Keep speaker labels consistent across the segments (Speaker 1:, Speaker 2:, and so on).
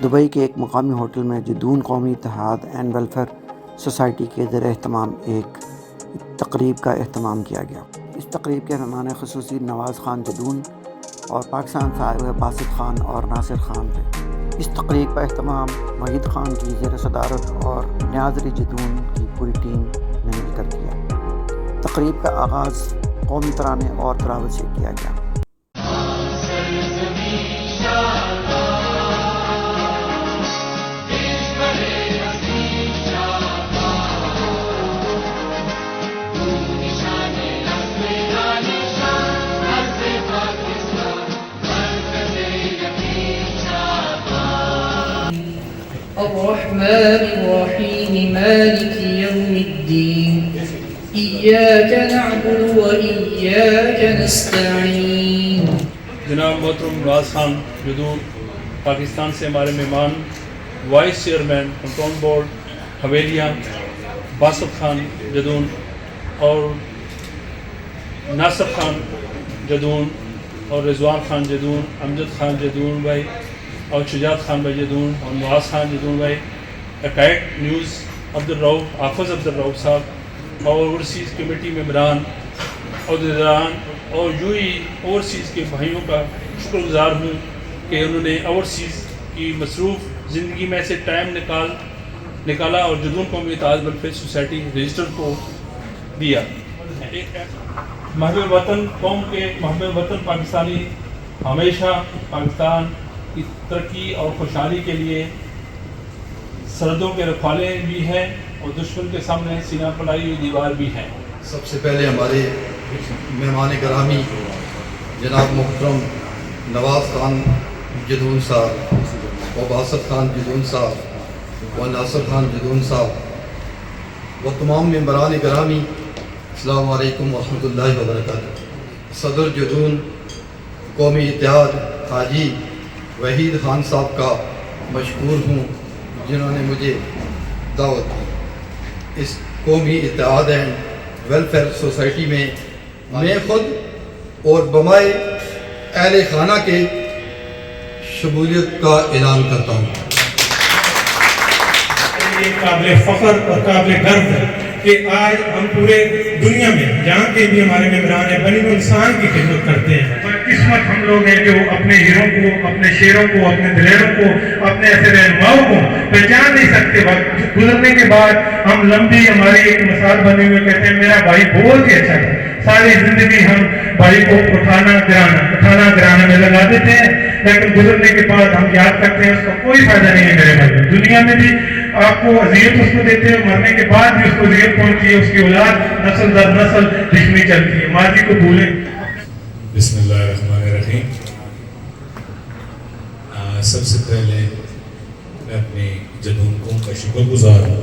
Speaker 1: Dubai کے ایک مقامی ہوٹل میں جدون قومی اتحاد اینڈ ویلفیئر سوسائٹی کے زیر اہتمام ایک تقریب کا اہتمام کیا گیا۔ اس تقریب کے مہمان خصوصی نواز خان جدون اور پاکستان سے آئے ہوئے باسط خان اور ناصر خان تھے۔ اس تقریب کا اہتمام وحید خان کی زیر صدارت اور نیاز علی جدون کی پوری ٹیم نے مل کر کیا۔ تقریب کا آغاز قومی ترانے اور تلاوت سے کیا گیا۔
Speaker 2: الرحمن الرحيم مالك يوم الدين إياك نعبد وإياك نستعين۔
Speaker 3: جناب محترم نواز خان جدون پاکستان سے ہمارے مہمان، vice chairman control board Havelian Basit Khan Jadoon اور ناصر خان جدون اور رضوان خان جدون، امجد خان جدون بھائی اور شجاعت خان بھائی جدون اور نواز خان جدون بھائی، اکائٹ نیوز عبدالرؤف حافظ عبدالرؤف صاحب اور اوورسیز کمیٹی ممبران عہدیداران اور یوں ہی اوورسیز کے بھائیوں کا شکر گزار ہوں کہ انہوں نے اوورسیز کی مصروف زندگی میں سے ٹائم نکالا اور جدون قومی اتحاد ویلفیئر سوسائٹی رجسٹر کو دیا۔ محب وطن قوم کے محب وطن پاکستانی ہمیشہ پاکستان کی ترقی اور خوشحالی کے لیے سرحدوں کے رکھوالے بھی ہیں اور دشمن کے سامنے سینہ پھیلائی ہوئی دیوار بھی ہیں۔
Speaker 4: سب سے پہلے ہمارے مہمان گرامی جناب محترم نواز خان جدون صاحب و باسط خان جدون صاحب و ناصر خان جدون صاحب و تمام ممبران گرامی، السلام علیکم ورحمۃ اللہ وبرکاتہ۔ صدر جدون قومی اتحاد حاجی وحید خان صاحب کا مشکور ہوں جنہوں نے مجھے دعوت دی۔ اس قومی اتحاد اینڈ ویلفیئر سوسائٹی میں میں خود اور بمائے اہل خانہ کے شمولیت کا اعلان کرتا ہوں۔
Speaker 5: یہ قابل فخر اور قابل گرو ہے کہ آج ہم پورے دنیا میں جہاں کے بھی ہمارے ممبران ہیں بنی انسان کی خدمت کرتے ہیں۔ قسمت ہم لوگ ہیں جو اپنے ہیروں کو، اپنے شیروں کو، اپنے دلیروں کو، اپنے ایسے رہنماؤں کو پہچان نہیں سکتے۔ وقت گزرنے کے بعد ہم لمبی ہماری ایک مثال بنے ہوئے کہتے ہیں میرا بھائی بہت ہی اچھا ہے، ساری زندگی ہم بھائی کو اٹھانا گرانا میں لگا دیتے ہیں، لیکن گزرنے کے بعد ہم یاد کرتے ہیں اس کا کوئی فائدہ نہیں ہے۔ میرے بھائی دنیا میں بھی آپ کو اذیت اس کو دیتے ہیں، مرنے کے بعد بھی اس کو اذیت پہنچتی ہے، اس کی اولاد نسل در نسل دشمنی چلتی ہے۔ ماضی کو بھولیں۔
Speaker 6: بسم اللہ الرحمن الرحیم۔ سب سے پہلے میں اپنی جدون قوم کا شکر گزار ہوں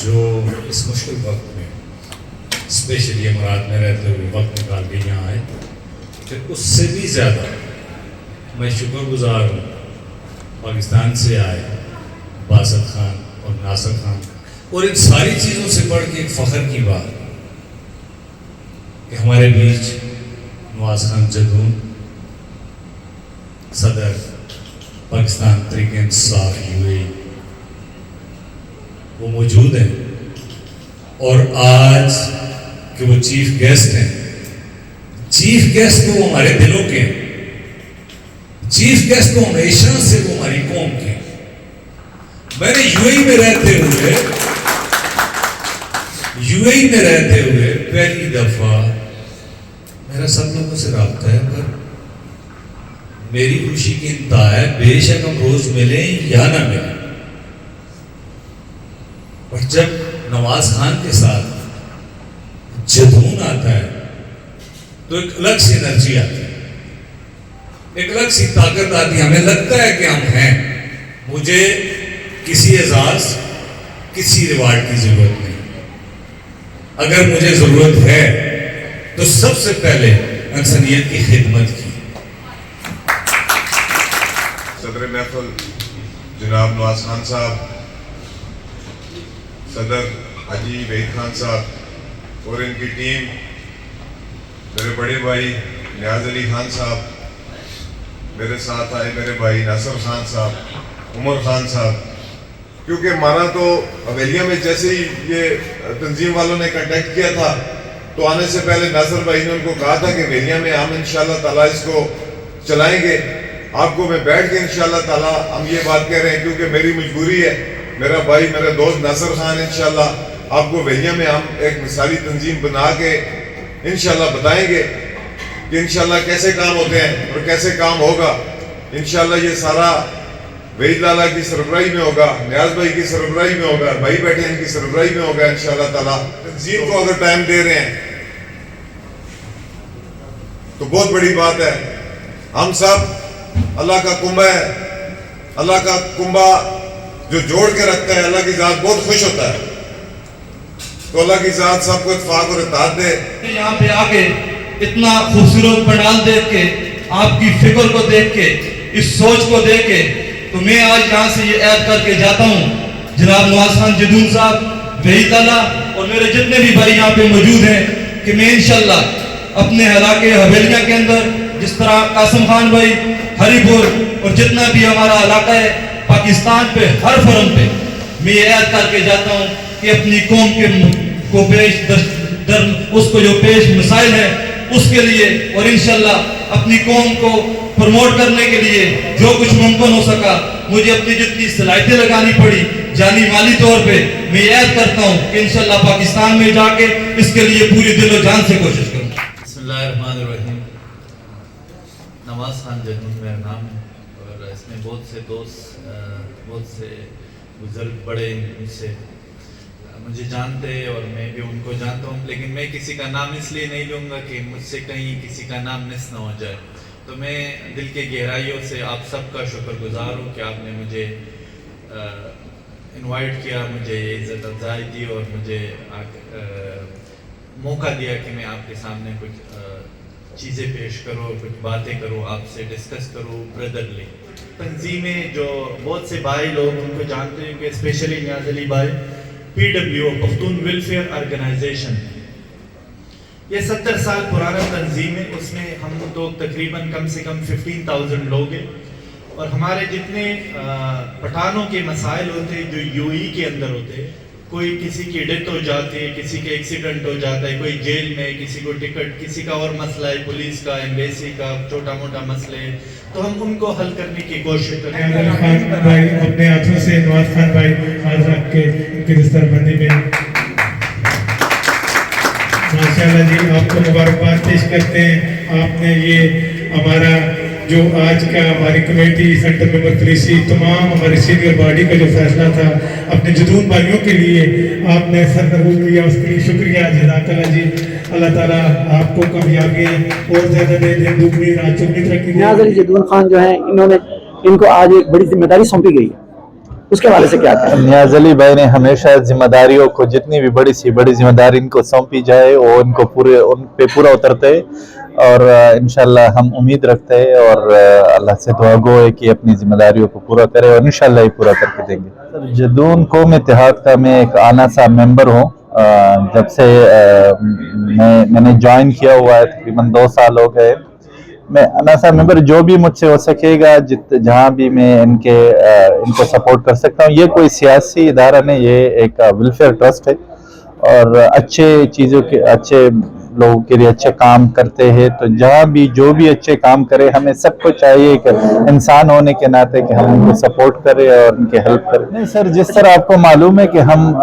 Speaker 6: جو اس مشکل وقت میں اسپیشلی امارات میں رہتے ہوئے وقت نکال کے یہاں آئے، کہ اس سے بھی زیادہ میں شکر گزار ہوں پاکستان سے آئے باسط خان اور ناصر خان، اور ان ساری چیزوں سے بڑھ کے ایک فخر کی بات کہ ہمارے بیچ نواز خان جدون صدر پاکستان تحریک انصاف UAE وہ موجود ہیں، اور آج کہ وہ چیف گیسٹ ہیں، چیف گیسٹ تو وہ ہمارے دلوں کے ہیں، چیف گیسٹ تو ہمیشہ سے وہ ہماری قوم کے ہیں۔ میں نے UAE میں رہتے ہوئے پہلی دفعہ میرا سب لوگوں سے رابطہ ہے، پر میری خوشی کی انتہا ہے بے شک ہم روز ملیں یا نہ ملیں، اور جب نواز خان کے ساتھ جدون آتا ہے تو ایک الگ سی انرجی آتی ہے، ایک الگ سی طاقت آتی ہے، ہمیں لگتا ہے کہ ہم ہیں۔ مجھے کسی اعزاز، کسی ریوارڈ کی ضرورت نہیں، اگر مجھے ضرورت ہے تو سب سے پہلے انسانیت کی خدمت کی۔
Speaker 7: صدر محفل جناب نواز خان صاحب، صدر حاجی وحید خان صاحب اور ان کی ٹیم، میرے بڑے بھائی نیاز علی خان صاحب، मेरे साथ आए मेरे भाई नासिर खान साहब, उमर खान साहब, क्योंकि हमारा तो हवेलिया में जैसे ही ये तंजीम वालों ने कांटेक्ट किया था तो आने से पहले नासिर भाई ने उनको कहा था कि हवेलिया में हम इंशाल्लाह ताला इसको चलाएंगे। आपको मैं बैठ के इंशाल्लाह ताला हम ये बात कह रहे हैं क्योंकि मेरी मजबूरी है, मेरा भाई मेरा दोस्त नासिर खान इंशाल्लाह आपको हवेलिया में हम एक मिसाली तंजीम बना के इंशाल्लाह बताएंगे कि इंशाल्लाह कैसे काम होते हैं और कैसे काम होगा। इंशाल्लाह ये सारा वहीद लाला की सरबराही में होगा, नियाज भाई की सरबराही में होगा, भाई बैठे इनकी सरबराही में होगा इंशाल्लाह ताला। तंजीम को अगर टाइम दे रहे हैं तो बहुत बड़ी बात है। हम सब अल्लाह का कुंभा है, अल्लाह का कुंभा जो जोड़ के रखता है, अल्लाह की जात बहुत खुश होता है। तो अल्लाह की जात सबको इत्फाक और इताअत दे।
Speaker 8: यहाँ पे आके इतना खूबसूरत पंडाल देख के, आपकी फिक्र को देख के, इस सोच को देख के, तो मैं आज यहाँ से ये ऐड करके जाता हूँ जनाब नवाज खान जदून साहब, वहीद लाला और मेरे जितने भी भाई यहाँ पे मौजूद हैं कि मैं इंशाल्लाह अपने इलाके हवेलिया के अंदर जिस तरह कासिम खान भाई, हरीपुर और जितना भी हमारा इलाका है पाकिस्तान पे हर फरम पे मैं ये ऐड करके जाता हूँ कि अपनी कौम के को पेश उसको जो पेश मसाइल है उसके लिए और इंशाल्लाह अपनी कौम को प्रमोट करने के लिए जो कुछ मुमकिन हो सका, मुझे अपनी जितनी सलाहियतें लगानी पड़ी जानी माली तौर पे मैं याद करता हूँ कि इंशाल्लाह पाकिस्तान में जाके इसके लिए पूरी दिलो जान से कोशिश करूँगा।
Speaker 9: बिस्मिल्लाहिर्रहमानिर्रहीम। नवाज खान जदून मेरा नाम है और इसमें बहुत से दोस्त, बहुत से बुजुर्ग बड़े मुझसे मुझे जानते हैं और मैं भी उनको जानता हूँ, लेकिन मैं किसी का नाम इसलिए नहीं लूँगा कि मुझसे कहीं किसी का नाम मिस ना हो जाए। तो मैं दिल के गहराइयों से आप सबका शुक्रगुजार हूँ कि आपने मुझे इनवाइट किया, मुझे ये इज़्ज़त अफ़ज़ाई दी और मुझे मौका दिया कि मैं आपके सामने कुछ चीज़ें पेश करूँ, कुछ बातें करूँ, आपसे डिस्कस करूँ ब्रदरली। तंजीमें जो बहुत से भाई लोग उनको जानते हैं कि स्पेशली नियाज़ अली भाई PWO पख्तून वेलफेयर ऑर्गेनाइजेशन, ये 70 साल पुराना तंजीम है। उसमें हम तो तकरीबन कम से कम 15,000 लोग हैं और हमारे जितने पठानों के मसाइल होते हैं जो UAE के अंदर होते हैं, कोई किसी की डेथ हो जाती है, किसी के एक्सीडेंट हो जाता है, कोई जेल में, किसी को टिकट, किसी का और मसला है, पुलिस का, एम्बेसी का, छोटा मोटा मसले, तो हम उनको हल करने की कोशिश करते हैं।
Speaker 5: खान भाई अपने हाथों से नवाज खान भाई हाथ रख के उनकी दस्तरबंदी में माशाल्लाह जी आपको मुबारकबाद पेश करते हैं। आपने ये हमारा जो आज का हमारी कमेटी सेंटर मेंबर 3C तमाम हमारी सीनियर बॉडी का जो फैसला था अपने जदून भाइयों के लिए आपने सरनगू किया, उसके लिए शुक्रिया जज़ाकल्लाह जी। अल्लाह ताला आपको कामयाबी और ज़्यादा दे दे, दुगनी रात चौगनी तरक्की।
Speaker 1: नियाज अली जदून खान जो हैं इनको आज एक बड़ी जिम्मेदारी सौंपी गई है, उसके हवाले से क्या कहें?
Speaker 10: नियाज अली भाई ने हमेशा जिम्मेदारियों को जितनी भी बड़ी सी बड़ी जिम्मेदारी इनको सौंपी जाए वो इनको उन पे पूरा उतरते और इंशाल्लाह हम उम्मीद रखते हैं और अल्लाह से दुआ गो है कि अपनी जिम्मेदारियों को पूरा करे और इंशाल्लाह ये पूरा करके देंगे। जदून कौम इत्तेहाद का मैं एक आना सा मेंबर हूँ। जब से मैंने ज्वाइन किया हुआ है तकरीबन 2 साल हो गए। मैं आना सा मेंबर, जो भी मुझसे हो सकेगा जहाँ भी मैं इनको सपोर्ट कर सकता हूँ। ये कोई सियासी इदारा नहीं, ये एक वेलफेयर ट्रस्ट है और अच्छे चीज़ों के अच्छे लोगों के लिए अच्छे काम करते हैं। तो जहाँ भी जो भी अच्छे काम करे, हमें सबको चाहिए कि इंसान होने के नाते कि हम उनको सपोर्ट करें और उनकी हेल्प करें। नहीं सर, जिस तरह आपको मालूम है कि हम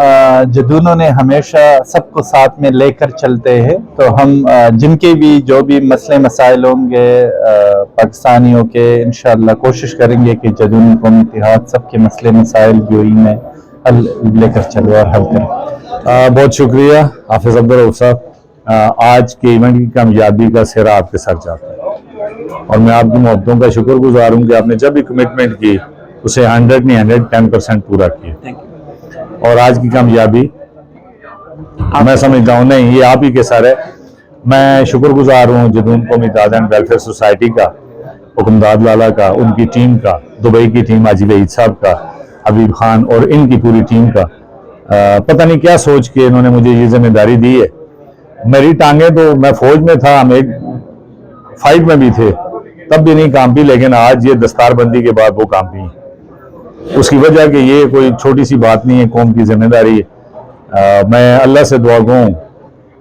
Speaker 10: जदूनों ने हमेशा सबको साथ में लेकर चलते हैं, तो हम जिनके भी जो भी मसले मसाइल होंगे पाकिस्तानियों के, इंशाअल्लाह कोशिश करेंगे कि जदूनी कौमी इत्तेहाद सबके मसले मसाइल UAE में हल लेकर चले और हल करें।
Speaker 11: बहुत शुक्रिया हाफिज अब्दुल रऊफ साहब। आज के इवेंट की कामयाबी का सेहरा आपके साथ जाता है और मैं आपकी मोहब्बतों का शुक्रगुजार हूँ कि आपने जब भी कमिटमेंट की उसे 100 नहीं 110% पूरा किया। और आज की कामयाबी मैं समझता हूँ नहीं, ये आप ही के सर है। मैं शुक्रगुजार हूँ जदून कौमी इत्तेहाद एंड वेलफेयर सोसाइटी का, हुक्मदाद लाला का, उनकी टीम का, दुबई की टीम हाजी वहीद साहब का, हबीब खान और इनकी पूरी टीम का। पता नहीं क्या सोच के इन्होंने मुझे ये जिम्मेदारी दी है। मेरी टांगे तो, मैं फौज में था, हम एक फाइट में भी थे, तब भी नहीं कांपी, लेकिन आज ये दस्तार बंदी के बाद वो कांपी। उसकी वजह कि ये कोई छोटी सी बात नहीं है, कौम की जिम्मेदारी है। मैं अल्लाह से दुआ गो हूँ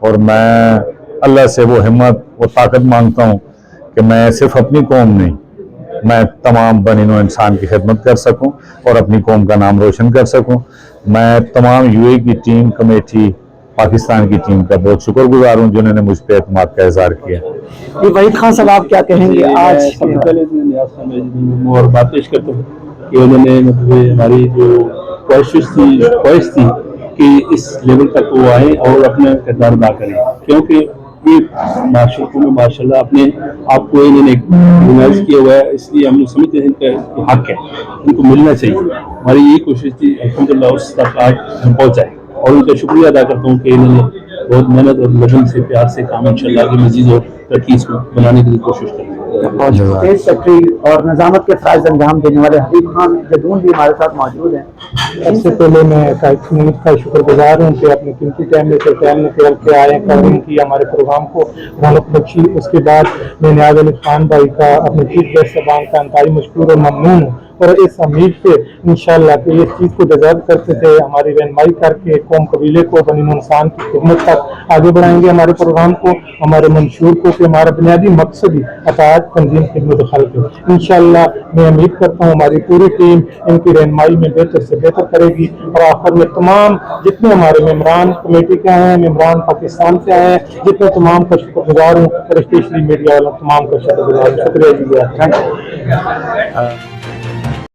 Speaker 11: और मैं अल्लाह से वो हिम्मत वो ताकत मांगता हूँ कि मैं सिर्फ अपनी कौम नहीं, मैं तमाम बनीनो इंसान की खिदमत कर सकूं और अपनी कौम का नाम रोशन कर सकूं। मैं तमाम यूए की टीम, कमेटी, पाकिस्तान की टीम का बहुत शुक्रगुजार हूं जिन्होंने मुझ पर एतमाद का इज़हार किया।
Speaker 1: ये वहीद खान साहब आप क्या कहेंगे आज?
Speaker 12: सबसे पहले नियाज़ खान में और बात पेश करता हूँ कि उन्होंने मतलब हमारी जो ख्वाहिश थी कि इस लेवल तक वो आए और अपना किरदार अदा करें, क्योंकि ये माशरकों में माशाल्लाह अपने आपको इन्होंने रिकॉग्नाइज किया हुआ है, इसलिए हम लोग समझते हैं इनका हक है, इनको मिलना चाहिए। हमारी यही कोशिश थी, अल्हम्दुलिल्लाह उस तक आज हम पहुँचाए और उनका शुक्रिया अदा करता हूँ कि इन्होंने बहुत मेहनत और लगन से प्यार से काम इंशाल्लाह आगे मजीद और तरक्की इसको बनाने की कोशिश करेंगे।
Speaker 1: स्टेट सेक्रेटरी और निजामत के फ़राइज़ अंजाम देने वाले हबीब खान जदून भी हमारे साथ मौजूद हैं।
Speaker 5: सबसे पहले मैं का शुक्रगुजार हूँ कि अपने कीमती टाइम निकल के आए, कवरिंग की हमारे प्रोग्राम को रौनक बख्शी। उसके बाद मैं नियाज़ अली खान भाई का अपने चीफ गेस्ट साहबान का इंतहाई मशकूर और ममनून हूँ और इस उम्मीद पे इंशाल्लाह कि इस चीज़ को डिज़र्व करते थे हमारी रहनुमाई करके कौम कबीले को बनी इंसान की खिदमत तक आगे बढ़ाएंगे हमारे प्रोग्राम को, हमारे मंशूर को कि हमारा बुनियादी मकसद ही अताअत, तंजीम, खिदमत खल्क़ है। इंशाल्लाह मैं उम्मीद करता हूँ हमारी पूरी टीम इनकी रहनुमाई में बेहतर से बेहतर करेगी और आखिर में तमाम जितने हमारे मेम्बरान कमेटी के हैं, मेम्बरान पाकिस्तान से आए हैं, जितने तमाम का शुक्रगुजार हूँ और स्पेशली मीडिया वालों तमाम का शुक्रगुजार। शुक्रिया जी।